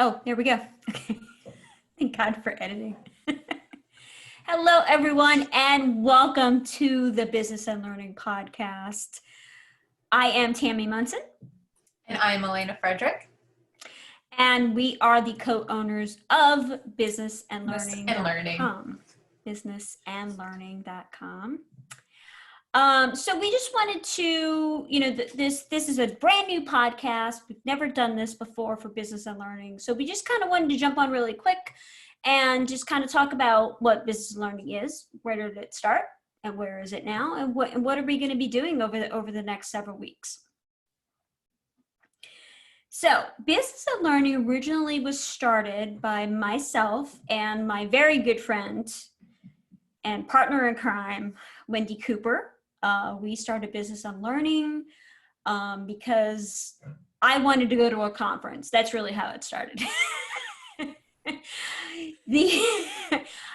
Oh, there we go. Okay. Thank God for editing. Hello, everyone, and welcome to the Business and Learning Podcast. I am Tammy Munson. And I'm Alaina Frederick. And we are the co-owners of Business and Learning. Businessandlearning.com. So we just wanted to, this is a brand new podcast. We've never done this before for Business and Learning. So we just kind of wanted to jump on really quick and just kind of talk about what business and learning is, where did it start, and where is it now, and what are we going to be doing over the next several weeks. So Business and Learning originally was started by myself and my very good friend and partner in crime, Wendy Cooper. We started Business and Learning because I wanted to go to a conference. That's really how it started.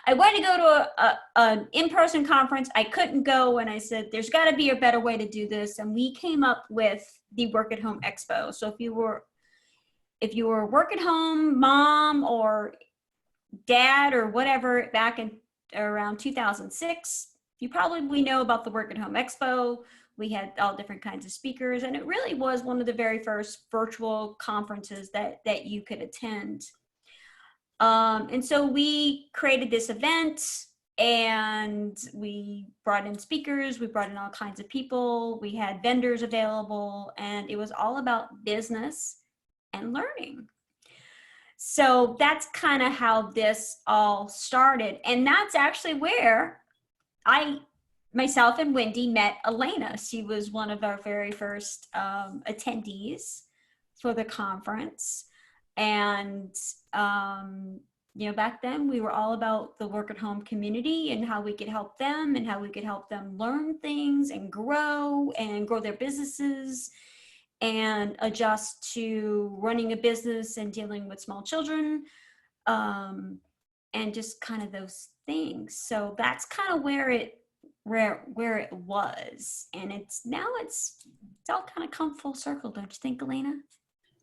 I wanted to go to an in-person conference. I couldn't go, and I said, there's got to be a better way to do this. And we came up with the Work at Home Expo. So if you were a work at home mom or dad or whatever back in around 2006, you probably know about the Work at Home Expo. We had all different kinds of speakers, and it really was one of the very first virtual conferences that you could attend. And so we created this event, and we brought in speakers, we brought in all kinds of people, we had vendors available, and it was all about business and learning. So that's kind of how this all started. And that's actually where myself and Wendy met Alaina. She was one of our very first attendees for the conference. And, back then we were all about the work at home community and how we could help them and how we could help them learn things and grow their businesses and adjust to running a business and dealing with small children, and just kind of those things. So that's kind of where it was, and it's all kind of come full circle, don't you think, Alaina?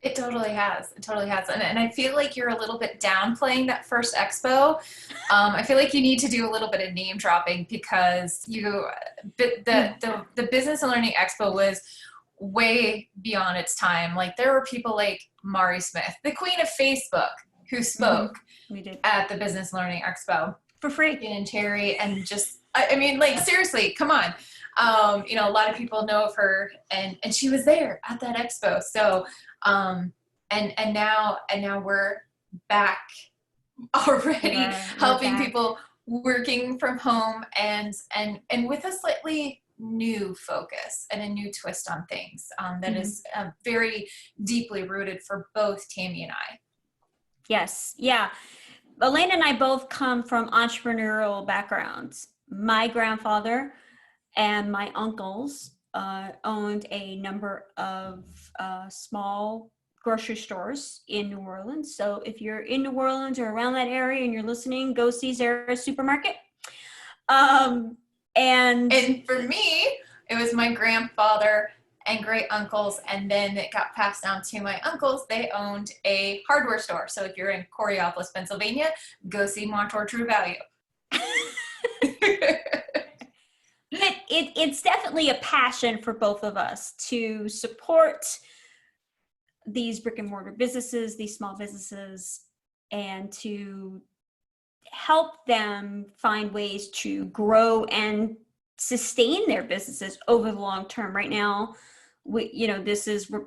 It totally has. And I feel like you're a little bit downplaying that first expo. I feel like you need to do a little bit of name dropping because the Business and Learning Expo was way beyond its time. Like, there were people like Mari Smith, the queen of Facebook, who spoke at the Business Learning Expo for free. And Terry, and just, I mean, like, seriously, come on. A lot of people know of her, and she was there at that expo. So, and now we're back already, helping people working from home and with a slightly new focus and a new twist on things that is very deeply rooted for both Tammy and I. Yes. Yeah. Alaina and I both come from entrepreneurial backgrounds. My grandfather and my uncles owned a number of small grocery stores in New Orleans. So if you're in New Orleans or around that area and you're listening, go see Zara's Supermarket. And for me, it was my grandfather and great uncles, and then it got passed down to my uncles. They owned a hardware store. So if you're in Coriopolis, Pennsylvania, go see Montour True Value. But it's definitely a passion for both of us to support these brick and mortar businesses, these small businesses, and to help them find ways to grow and sustain their businesses over the long term. Right now, we're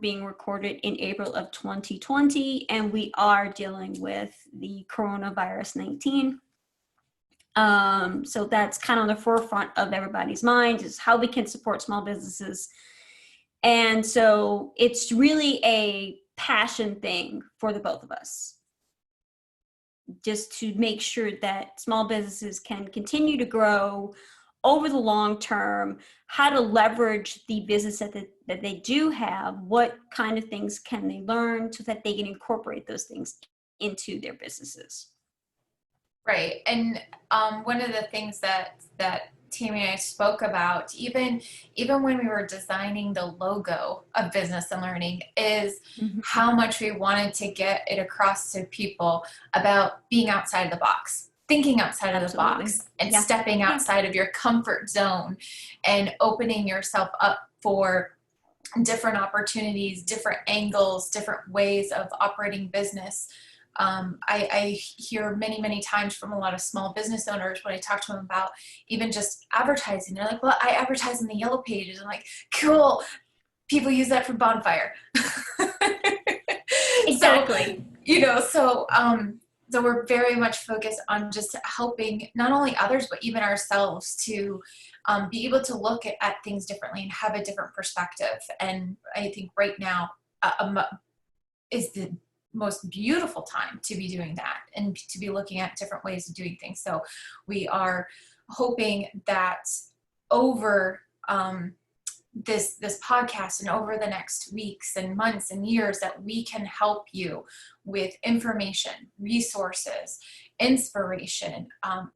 being recorded in April of 2020, and we are dealing with the coronavirus 19. So that's kind of on the forefront of everybody's mind, is how we can support small businesses. And so it's really a passion thing for the both of us, just to make sure that small businesses can continue to grow over the long term, how to leverage the business that they do have, what kind of things can they learn so that they can incorporate those things into their businesses. Right. And one of the things that Tammy and I spoke about, even when we were designing the logo of Business and Learning, is how much we wanted to get it across to people about being outside of the box, thinking outside of the box, and stepping outside of your comfort zone and opening yourself up for different opportunities, different angles, different ways of operating business. I hear many, many times from a lot of small business owners when I talk to them about even just advertising. They're like, well, I advertise in the Yellow Pages. I'm like, cool. People use that for Bonfire. Exactly. So we're very much focused on just helping not only others, but even ourselves to be able to look at things differently and have a different perspective. And I think right now is the most beautiful time to be doing that and to be looking at different ways of doing things. So we are hoping that over this podcast and over the next weeks and months and years that we can help you with information, resources, inspiration,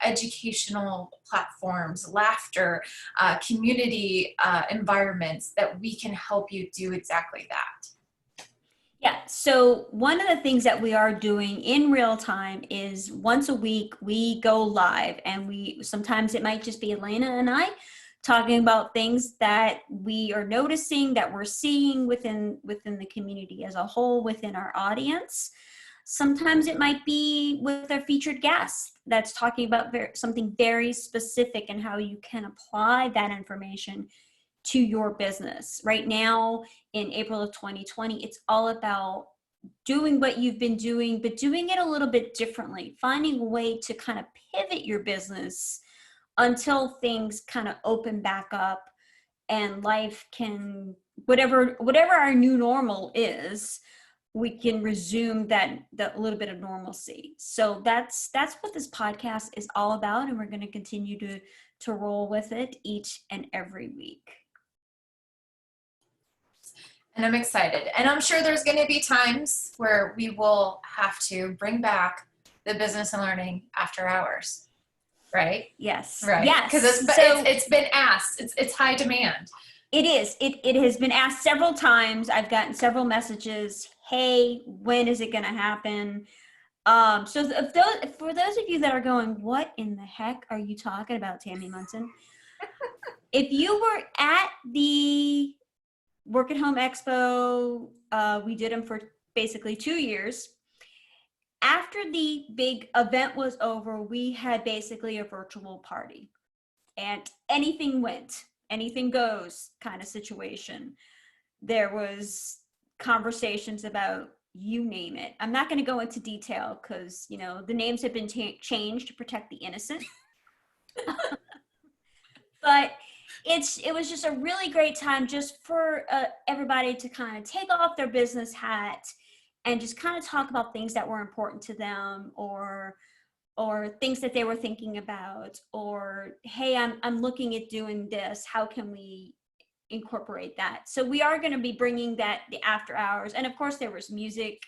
educational platforms, laughter, community environments, that we can help you do exactly that. Yeah, so one of the things that we are doing in real time is once a week we go live, and sometimes it might just be Alaina and I talking about things that we are noticing, that we're seeing within the community as a whole, within our audience. Sometimes it might be with a featured guest that's talking about something very specific and how you can apply that information to your business. Right now, in April of 2020, it's all about doing what you've been doing, but doing it a little bit differently, finding a way to kind of pivot your business until things kind of open back up and life can, whatever our new normal is, we can resume that little bit of normalcy. So that's what this podcast is all about, and we're going to continue to roll with it each and every week. And I'm excited. And I'm sure there's going to be times where we will have to bring back the Business and Learning after hours, right? Yes. Right. Yes. Because it's been asked. It's high demand. It is. It has been asked several times. I've gotten several messages. Hey, when is it going to happen? So for those of you that are going, what in the heck are you talking about, Tammy Munson? If you were at the Work at Home Expo, we did them for basically 2 years. After the big event was over, we had basically a virtual party, and anything went, anything goes kind of situation. There was conversations about, you name it. I'm not going to go into detail because, the names have been changed to protect the innocent. But it was just a really great time just for everybody to kind of take off their business hat and just kind of talk about things that were important to them, or things that they were thinking about, or, hey, I'm looking at doing this. How can we incorporate that? So we are going to be bringing that the after hours. And of course there was music,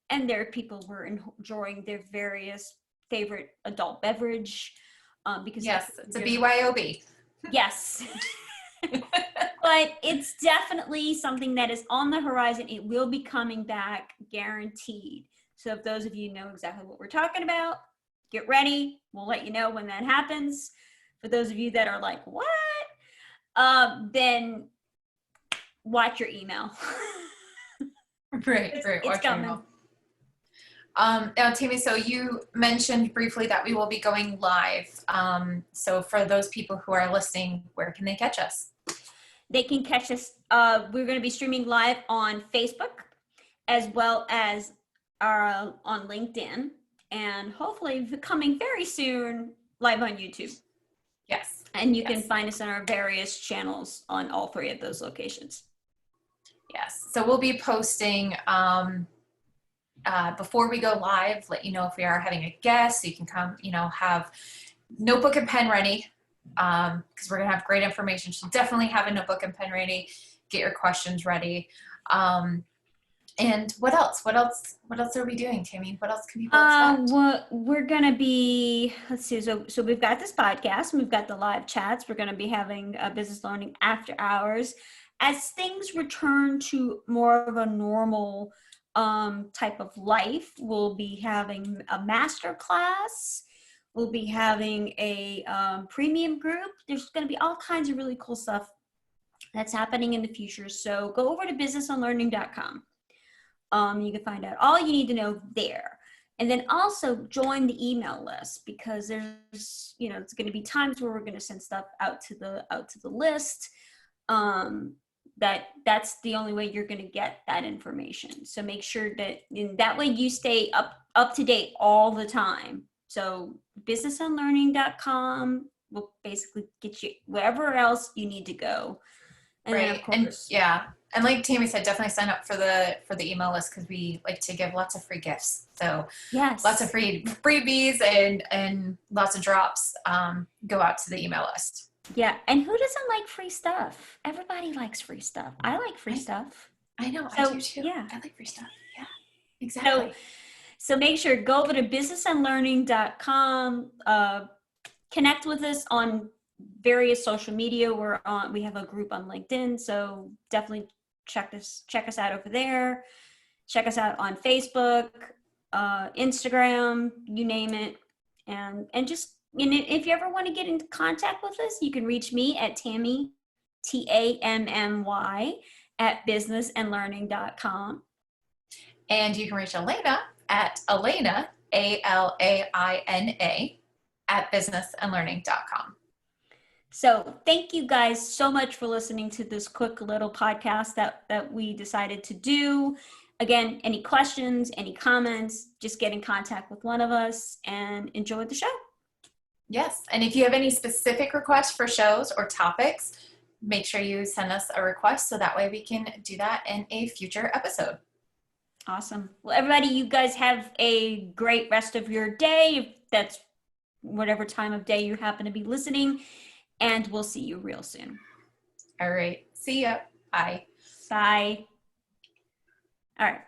and people were enjoying their various favorite adult beverage. Because yes, it's a BYOB. Yes. But it's definitely something that is on the horizon. It will be coming back, guaranteed. So if those of you know exactly what we're talking about, get ready. We'll let you know when that happens. For those of you that are like, what? Then watch your email. Right. It's coming. Now, Tammy, so you mentioned briefly that we will be going live. So for those people who are listening, where can they catch us? They can catch us. We're going to be streaming live on Facebook, as well as on LinkedIn, and hopefully coming very soon live on YouTube. Yes. And you can find us on our various channels on all 3 of those locations. Yes. So we'll be posting before we go live, let you know if we are having a guest, so you can come, have notebook and pen ready, because we're going to have great information. So definitely have a notebook and pen ready. Get your questions ready. And what else? What else? What else are we doing, Tammy? What else can people expect? We're gonna be, let's see, so we've got this podcast and we've got the live chats. We're gonna be having a business learning after hours. As things return to more of a normal type of life, we'll be having a master class. We'll be having a premium group. There's gonna be all kinds of really cool stuff that's happening in the future. So go over to businessandlearning.com. You can find out all you need to know there. And then also join the email list, because there's, it's going to be times where we're going to send stuff out to the list. That's the only way you're going to get that information. So make sure that in that way you stay up to date all the time. So businessandlearning.com will basically get you wherever else you need to go. And Right. then of course, And like Tammy said, definitely sign up for the email list, because we like to give lots of free gifts. So yes, lots of freebies and lots of drops go out to the email list. yeah. And who doesn't like free stuff? Everybody likes free stuff. I like free stuff. I know, So, I do too. yeah. I like free stuff. Yeah, exactly. So make sure, go over to businessandlearning.com, connect with us on various social media. We have a group on LinkedIn, so definitely check us out over there. Check us out on Facebook, Instagram, you name it. And just, if you ever want to get into contact with us, you can reach me at Tammy, TAMMY, at businessandlearning.com. And you can reach Alaina at Alaina, ALAINA, at businessandlearning.com. So thank you guys so much for listening to this quick little podcast that we decided to do. Again, any questions, any comments, just get in contact with one of us and enjoy the show. Yes. And if you have any specific requests for shows or topics, make sure you send us a request so that way we can do that in a future episode. Awesome. Well, everybody, you guys have a great rest of your day, if that's whatever time of day you happen to be listening. And we'll see you real soon. All right. See ya. Bye. Bye. All right.